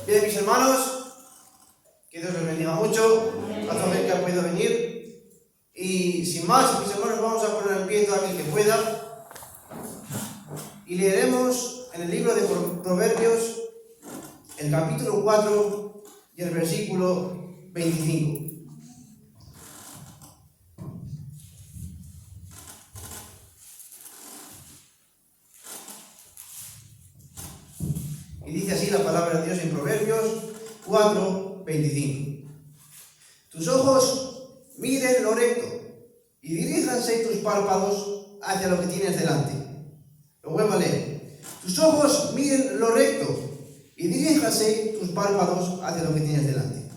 Bien, mis hermanos, que Dios les bendiga mucho a todos los que han podido venir. Y sin más, mis hermanos, vamos a poner en pie todo aquel que pueda. Y leeremos en el libro de Proverbios el capítulo 4 y el versículo 25. Y dice así la palabra de Dios en Proverbios 4, 25. Tus ojos miren lo recto y diríjanse tus párpados hacia lo que tienes delante. Lo vuelvo a leer. Tus ojos miren lo recto y diríjanse tus párpados hacia lo que tienes delante.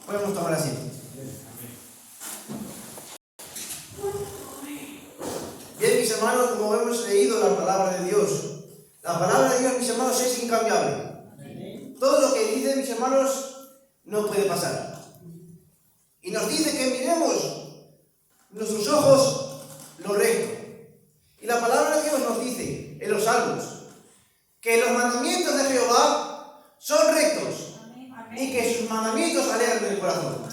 Podemos tomar asiento. Bien, mis hermanos, como hemos leído la palabra de Dios, la palabra de Dios, mis hermanos, es incambiable. Todo lo que dice, mis hermanos, no puede pasar. Y nos dice que miremos nuestros ojos lo recto. Y la palabra de Dios nos dice en los Salmos que los mandamientos de Jehová son rectos y que sus mandamientos alegran el corazón.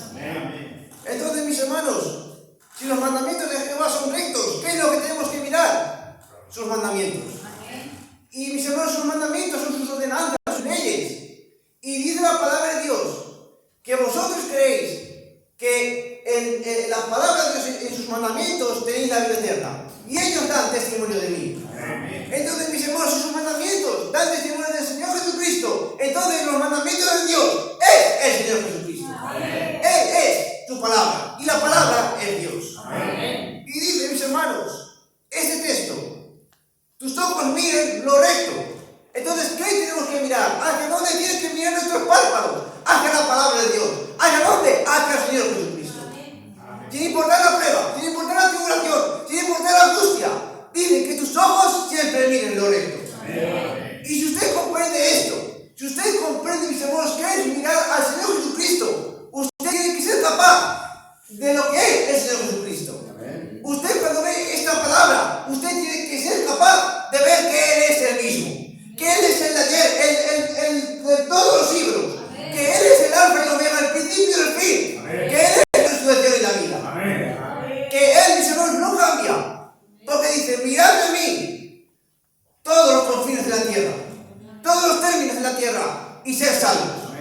Entonces, mis hermanos, si los mandamientos de Jehová son rectos, ¿qué es lo que tenemos que mirar? Sus mandamientos. Y mis hermanos, sus mandamientos son sus ordenanzas, sus leyes. Y dice la palabra de Dios que vosotros creéis que en la palabra de Dios, en sus mandamientos, tenéis la vida eterna. Y ellos dan testimonio de mí. Entonces, mis hermanos, si sus mandamientos dan testimonio del Señor Jesucristo, entonces los mandamientos de Dios es el Señor Jesucristo. Él es su palabra. Y la palabra es Dios. Y dice, mis hermanos, este texto: tus ojos miren lo recto. Entonces, ¿qué tenemos que mirar? ¿Hacia dónde tienes que mirar nuestros párpados? Hacia la palabra de Dios. ¿Hacia dónde? Hacia el Señor Jesucristo. Sin importar la prueba, sin importar la tribulación, sin importar la angustia, dice que tus ojos siempre miren lo recto. Y si usted comprende esto, si usted comprende, mis hermanos, que es mirar al Señor Jesucristo, usted tiene que ser capaz de lo que es el Señor Jesucristo. Usted, cuando ve esta palabra, usted tiene que ser capaz de ver que Él es el mismo, que Él es el de ayer, el de todos los siglos, que Él es el alfa y el omega, el principio y el fin, que Él es la resurrección y la vida, que Él, mis hermanos, no cambia, porque dice: mirad de mí todos los confines de la tierra, todos los términos de la tierra, y ser salvos,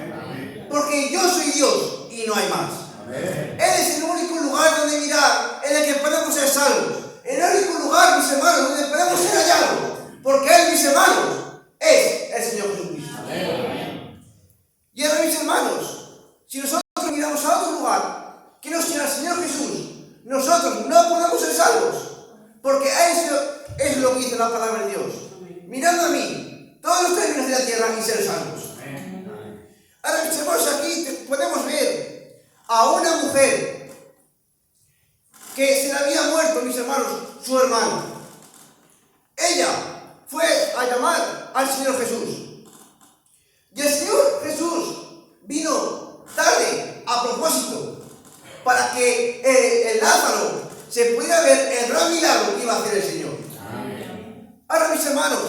porque yo soy Dios y no hay más. Él es el único lugar donde mirar, en el que podemos ser salvos, el único lugar, mis hermanos, donde podemos ser hallados, porque Él, mis hermanos, es el Señor Jesucristo. Y ahora, mis hermanos, si nosotros miramos a otro lugar que no sea el Señor Jesús, nosotros no podemos ser salvos, porque eso es lo que dice la palabra de Dios: mirando a mí todos los términos de la tierra y ser salvos. Ahora, mis hermanos, aquí podemos ver a una mujer que se le había muerto, mis hermanos, su hermano. Ella fue a llamar al Señor Jesús. Y el Señor Jesús vino tarde a propósito para que el Lázaro se pudiera ver el gran milagro que iba a hacer el Señor. Ahora, mis hermanos,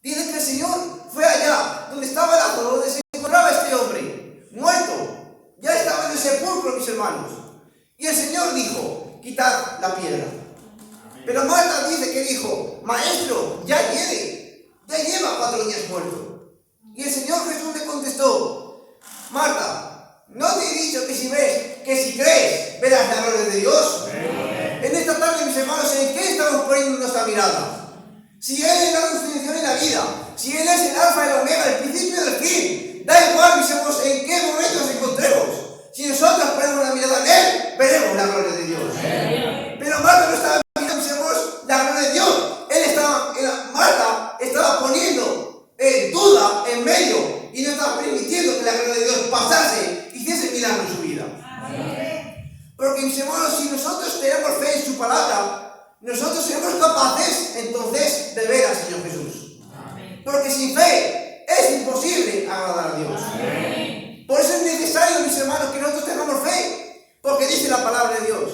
dice que el Señor fue allá donde estaba Lázaro, donde se encontraba este hombre muerto. Ya estaba en el sepulcro, mis hermanos. Y el Señor dijo: quitad la piedra. Pero Marta dice que dijo: maestro, ya lleva 4 días muerto. Y el Señor Jesús le contestó: Marta, ¿no te he dicho que si crees, verás la gloria de Dios? En esta tarde, mis hermanos, ¿en qué estamos poniendo nuestra mirada? Si Él es la resurrección y la vida, si Él es el alfa y el omega, el principio y el fin, da igual, mis hermanos, en qué momento nos encontremos. Si nosotros ponemos la mirada en Él, veremos la gloria de Dios. Pero Marta no estaba mirando, mis hermanos, la gloria de Dios. Marta estaba poniendo duda en medio y no estaba permitiendo que la gloria de Dios pasase y hiciese milagro en su vida. Porque, mis hermanos, si nosotros tenemos fe en su palabra, nosotros seremos capaces entonces de ver al Señor Jesús. Porque sin fe es imposible agradar a Dios. Por eso es necesario, mis hermanos, que nosotros tengamos fe, porque dice la palabra de Dios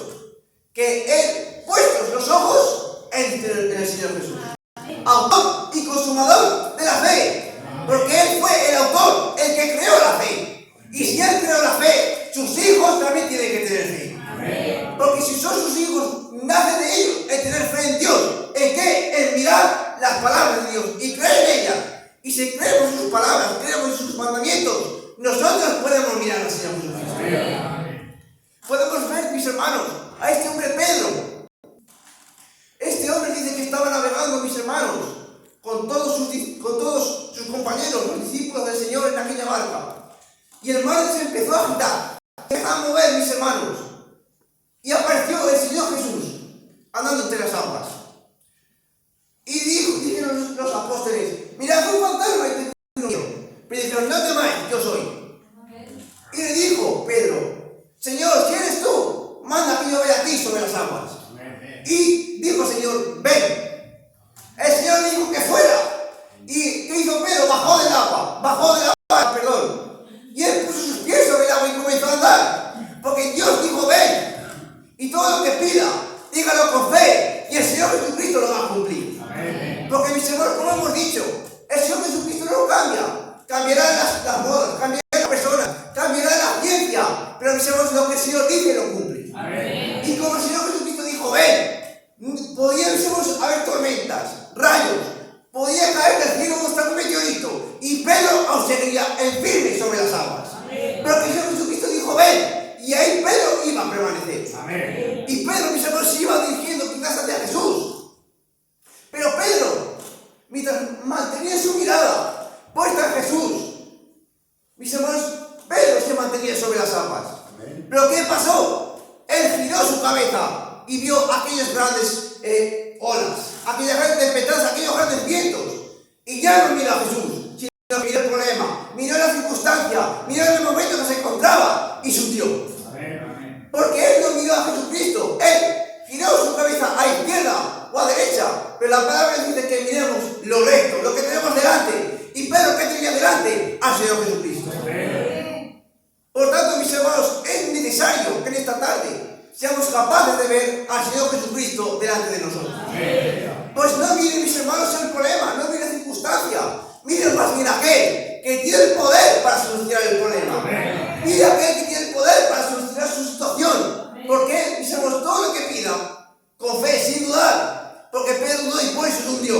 que Él, puestos los ojos en el Señor Jesús, autor y consumador de la fe, porque Él fue el autor, el que que creó la fe. Y si Él creó la fe, sus hijos también tienen que tener fe. Porque si son sus hijos, nacen de ellos el tener fe en Dios. ¿En qué? En mirar las palabras de Dios y creer en ellas. Y si creemos en sus palabras, creemos en sus mandamientos, nosotros podemos mirar al Señor Jesucristo. Podemos ver, mis hermanos, a este hombre Pedro. Este hombre dice que estaba navegando, mis hermanos, con todos sus compañeros, los discípulos del Señor en aquella barca. Y el mar se empezó a agitar, se empezó a mover, mis hermanos. Y apareció el Señor Jesús andando entre las aguas. Y dijeron los apóstoles: mirad, un fantasma y te pero dijeron: no temáis, yo soy. Y le dijo Pedro: Señor, si eres tú, manda que yo vea a ti sobre las aguas. Y dijo el Señor: ven. El Señor le dijo que fuera. ¿Y qué hizo Pedro? Bajó del agua, perdón. Y él puso sus pies sobre el agua y comenzó a andar. Porque Dios dijo: ven. Y todo lo que pida, dígalo con fe. Y el Señor Jesucristo lo va a cumplir. Porque, mis hermanos, como hemos dicho, el Señor Jesucristo no cambia. Cambiarán las modas, cambiarán las personas, cambiará la ciencia. Pero, mis hermanos, lo que el Señor dice lo cumple. Amén. Y como el Señor Jesucristo dijo: ven, podían haber tormentas, rayos, podía caer del cielo un meteorito, y Pedro aún seguiría en firme sobre las aguas. Amén. Pero el Señor Jesucristo dijo: ven, y ahí Pedro iba a permanecer. Amén. Y Pedro, mis hermanos, se iba dirigiendo quizás hacia Jesús. Pero Pedro, mientras mantenía su mirada puesta en Jesús, mis hermanos, Pedro se mantenía sobre las aguas. Amén. Pero ¿qué pasó? Él giró su cabeza y vio aquellas grandes olas, aquellas grandes tempestades, aquellos grandes vientos. Y ya no miró a Jesús, sino miró el problema, miró la circunstancia, miró el momento que se encontraba y subió. Amén. Porque él no miró a Jesucristo, él giró su cabeza a izquierda o a derecha. Pero la palabra dice que miremos lo recto, lo que tenemos delante. ¿Y Pedro qué tenía delante? Al Señor Jesucristo. Amén. Por tanto, mis hermanos, es necesario que en esta tarde seamos capaces de ver al Señor Jesucristo delante de nosotros. Amén. Pues no miren, mis hermanos, el problema, no miren la circunstancia. Miren más bien aquel que tiene el poder para solucionar el problema. Amén. Miren aquel que tiene el poder para solucionar su situación. Porque, mis hermanos, todo lo que pida, con fe, sin dudar. Porque Pedro dudó y por eso lo hundió.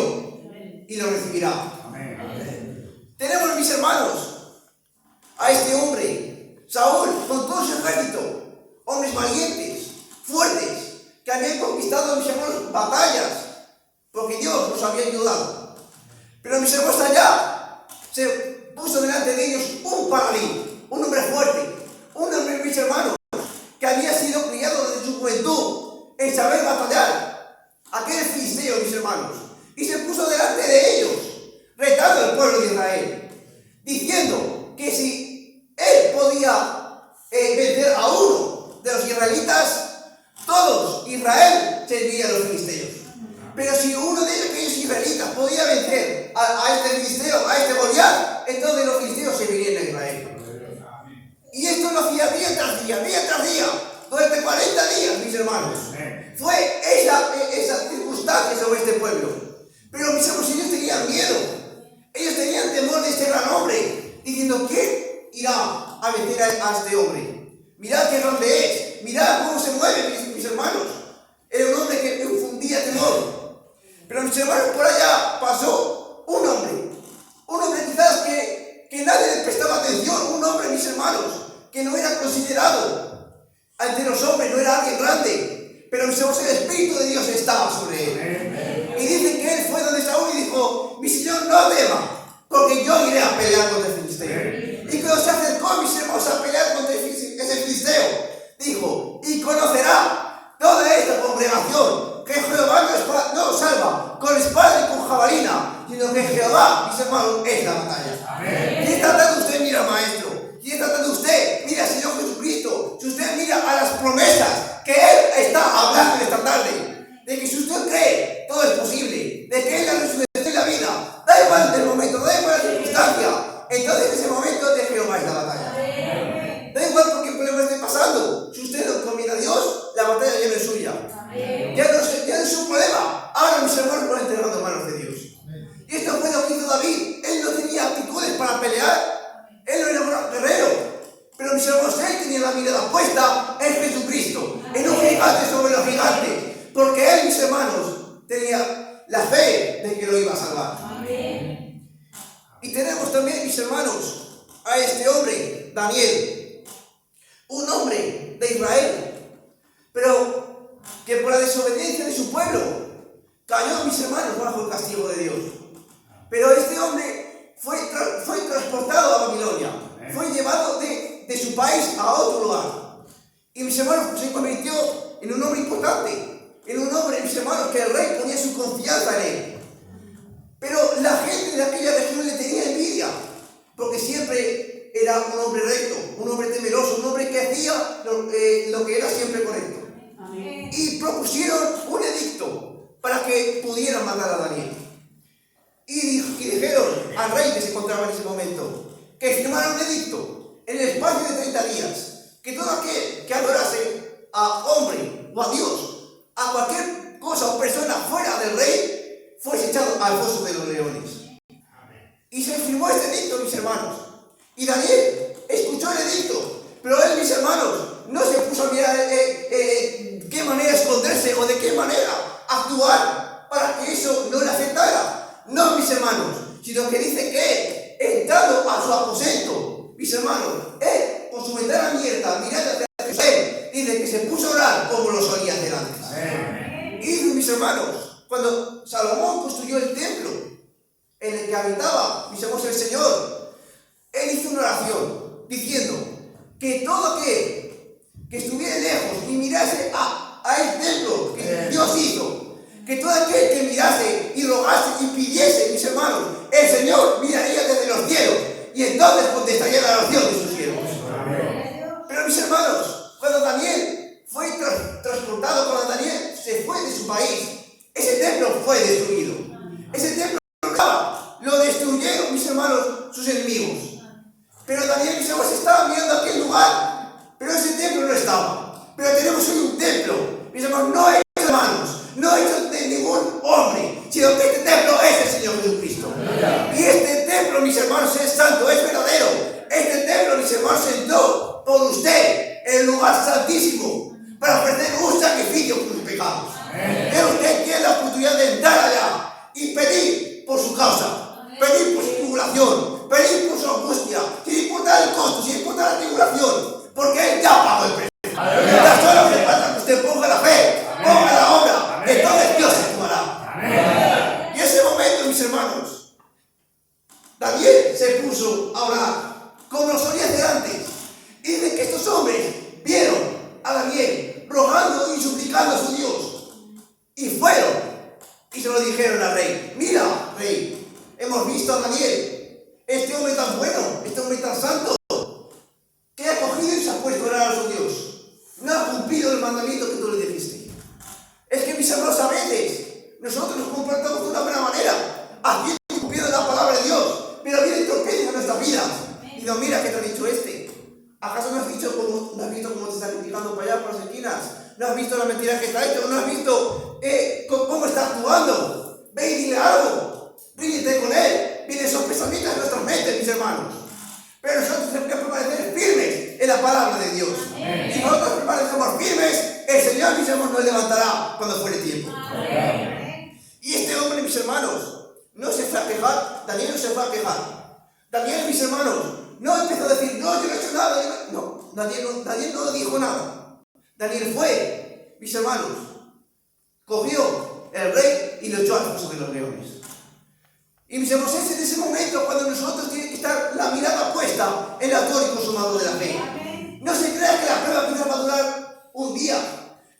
Y lo recibirá. Amén. Tenemos, mis hermanos, a este hombre, Saúl, con todo su ejército, hombres valientes, fuertes, que habían conquistado, mis hermanos, batallas, porque Dios los había ayudado. Pero, mis hermanos, allá se puso delante de ellos un paladín, un hombre fuerte, un hombre, mis hermanos, que había sido criado desde su juventud en saber batallar. Aquel filisteo, mis hermanos, y se puso delante de ellos, retando al pueblo de Israel, diciendo que si él podía vencer a uno de los israelitas, todos Israel serviría a los filisteos. Pero si uno de aquellos israelitas podía vencer a este filisteo, a este Goliat, entonces los filisteos servirían a Israel. Y esto lo hacía día tras día, durante 40 días, mis hermanos. Fue esa circunstancia sobre este pueblo. Pero, mis hermanos, ellos tenían miedo. Ellos tenían temor de este gran hombre, diciendo: ¿quién irá a vencer a este hombre? Mirad qué grande es, mirad cómo se mueve, mis hermanos. Era un hombre que infundía temor. Pero, mis hermanos, por allá pasó un hombre quizás que nadie le prestaba atención, un hombre, mis hermanos, que no era considerado ante los hombres, no era alguien grande, pero, mis hermanos, el Espíritu de Dios estaba sobre él. Y dicen que él fue donde Saúl y dijo: mi Señor, no tema, porque yo iré a pelear contra el filisteo. Y cuando se acercó, mis hermanos, a pelear contra ese filisteo, dijo: y conocerá toda esta congregación que Jehová no salva con espada y con jabalina, sino que Jehová, mis hermanos, es la batalla. ¿Qué está dando usted? Mira, maestro. ¿Quién está dando usted? Mira al Señor Jesucristo. Si usted mira a las promesas que Él está hablando en esta tarde, de que si usted cree, todo es posible, de que Él la resurrección y la vida, da igual el momento, da igual la circunstancia, entonces en ese momento de Jehová es la batalla. Da igual por qué problema esté pasando. Si usted no comienza a Dios, la batalla ya no es suya. Ya no es su problema. Ahora, mis hermanos, lo han entregado en manos de Dios. Y esto fue lo que hizo David. Él no tenía actitudes para pelear. Él no era tiene la mirada puesta en Jesucristo, en un gigante sobre los gigantes, porque él, mis hermanos, tenía la fe de que lo iba a salvar. Amén. Y tenemos también, mis hermanos, a este hombre, Daniel, un hombre de Israel, pero que por la desobediencia de su pueblo cayó, mis hermanos, bajo el castigo de Dios. Pero este hombre fue transportado a Babilonia, fue llevado de su país a otro lugar. Y mis hermanos, se convirtió en un hombre importante, en un hombre, mis hermanos, que el rey ponía su confianza en él. Pero la gente de aquella región le tenía envidia, porque siempre era un hombre recto, un hombre temeroso, un hombre que hacía lo que era siempre correcto. Amén. Y propusieron un edicto para que pudieran matar a Daniel. Y dijeron al rey que se encontraba en ese momento que firmara un edicto en el espacio de 30 días, que todo aquel que adorase a hombre o a Dios, a cualquier cosa o persona fuera del rey, fuese echado al foso de los leones. Y se firmó este edicto, mis hermanos. Y Daniel escuchó el edicto, pero él, mis hermanos, no se puso a mirar qué manera esconderse o de qué manera actuar para que eso no le afectara. No, mis hermanos, sino que dice que entrando a su aposento, mis hermanos, él con su ventana abierta, mirando hacia Jerusalén, dice que se puso a orar como lo solía hacer antes. Y mis hermanos, cuando Salomón construyó el templo en el que habitaba, mis hermanos, el Señor, él hizo una oración diciendo que todo aquel que estuviera lejos y mirase a el templo que Dios hizo, que todo aquel que mirase y rogase y pidiese, mis hermanos, el Señor miraría desde los cielos y entonces contestaría la oración de sus siervos. Pero mis hermanos, cuando Daniel fue transportado, cuando Daniel se fue de su país, ese templo fue destruido. Ese templo lo destruyeron, mis hermanos, sus enemigos. Pero Daniel, mis hermanos, estaba mirando aquel lugar, pero ese templo no estaba. Pero tenemos hoy un templo, mis hermanos, no hecho de manos, no hecho de ningún hombre, sino que este templo es el Señor Jesucristo. Y este templo, mis hermanos, es santo, es verdadero. Este templo, mis hermanos, entró por usted en el lugar santísimo para ofrecer un sacrificio por sus pecados. Pero usted tiene la oportunidad de entrar allá y pedir por su causa, pedir por su tribulación, pedir por su angustia, sin importar el costo, sin importar la tribulación, porque Él ya pagó el precio. Ya solo le falta que usted ponga la fe, ponga la obra, entonces Dios actuará. Y en ese momento, mis hermanos, Daniel se puso a orar como lo solía hacer antes. Y de que estos hombres vieron a Daniel rogando y suplicando a su Dios. Y fueron y se lo dijeron al rey: mira, rey, hemos visto a Daniel, este hombre tan bueno, este hombre tan santo, que ha cogido y se ha puesto a orar a su Dios. No ha cumplido el mandamiento que tú le dijiste. Es que, mis hermanos, a veces nosotros nos comportamos de una buena manera, haciendo y cumpliendo la palabra de Dios, pero viene torpeza en nuestra vida. Y no, mira, ¿qué te ha dicho este? ¿Acaso no has visto cómo te está criticando para allá, por las esquinas? ¿No has visto la mentira que está hecho? ¿No has visto cómo está actuando? Ve y dile algo. Ríete con él. Vienen esos pensamientos en nuestras mentes, mis hermanos. Pero nosotros tenemos que permanecer firmes en la palabra de Dios. Amén. Si nosotros permanecemos firmes, el Señor, mis hermanos, nos levantará cuando fuere tiempo. Amén. Y este hombre, mis hermanos, no se fue a quejar. Daniel no se fue a quejar. Daniel, mis hermanos, no empezó a decir: no, yo no he hecho nada. No, Daniel no dijo nada. Daniel fue, mis hermanos, cogió el rey y lo echó al foso de los leones. Y mis hermanos, es en ese momento cuando nosotros tenemos que estar la mirada puesta en el autor y consumador de la fe. No se crea que la prueba quizás va a durar un día.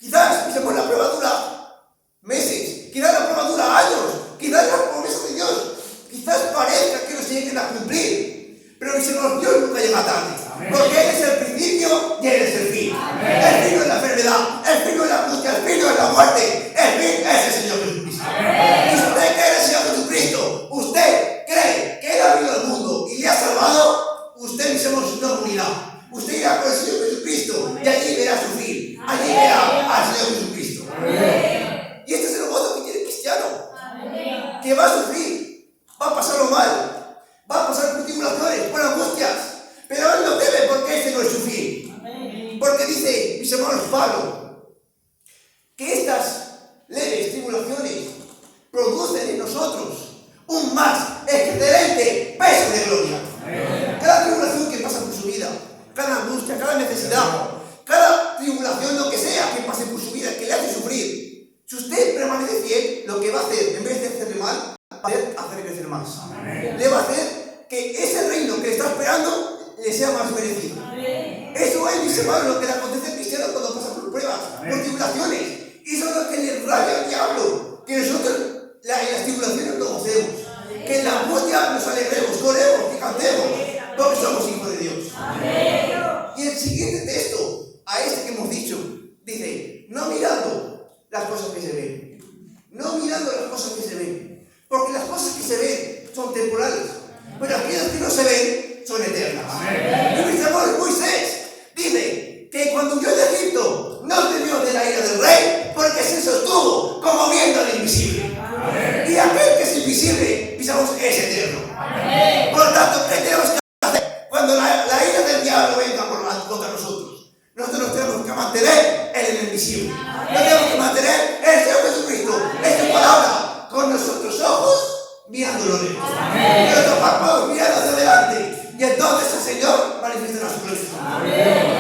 Quizás, mis hermanos, la prueba dura meses. Quizás la prueba dura años. Quizás las promesas de Dios quizás parezca que no se lleguen a cumplir. Pero, mis hermanos, Dios nunca llega tarde. Amén. Porque Él es el principio y Él es el fin. Amén. El fin no es la enfermedad, el fin no es la angustia, el fin no es la muerte. El fin es el Señor Jesucristo. Amén. Y si usted cree en el Señor Jesucristo, usted cree que Él ha venido al mundo y le ha salvado, usted, mis hermanos, no morirá. Usted irá con el Señor Jesucristo y allí verá su fin. Allí verá al Señor Jesucristo. Amén. Y este es el gozo que tiene el cristiano. Amén. Que va a sufrir, va a pasarlo mal, va a pasar por tribulaciones, por angustias, pero Él no teme porque ese no es su fin. Amén. Pablo que estas leves tribulaciones producen en nosotros un más excelente peso de gloria. Cada tribulación que pasa por su vida, cada angustia, cada necesidad, cada tribulación, lo que sea que pase por su vida, que le hace sufrir, si usted permanece fiel, lo que va a hacer, en vez de hacerle mal, va a hacer crecer más. Le va a hacer que ese reino que le está esperando le sea más merecido. Eso es, mis hermanos, lo que le acontece al cristiano cuando pasa por pruebas, por tribulaciones. Y eso es lo que le rabia al diablo, que nosotros en las tribulaciones lo gocemos, que en la angustia nos alegremos, corremos, que cantemos, porque somos hijos de Dios. Y el siguiente texto, a este que hemos dicho, dice, no mirando las cosas que se ven, no mirando las cosas que se ven, porque las cosas que se ven son temporales, pero aquellas que no se ven son eternas. Y mis hermanos, Moisés dice que cuando huyó de Egipto no temió de la ira del rey, porque se sostuvo como viendo al invisible. Y aquel que es invisible, pensamos, es eterno. Por lo tanto, ¿qué tenemos que hacer cuando la ira del diablo venga contra nosotros? Nosotros nos tenemos que mantener en el invisible. Nos tenemos que mantener en el Señor Jesucristo, en su palabra, con nuestros ojos mirándolo lejos, con nuestros párpados mirando hacia adelante. Y entonces el Señor manifestará su gloria.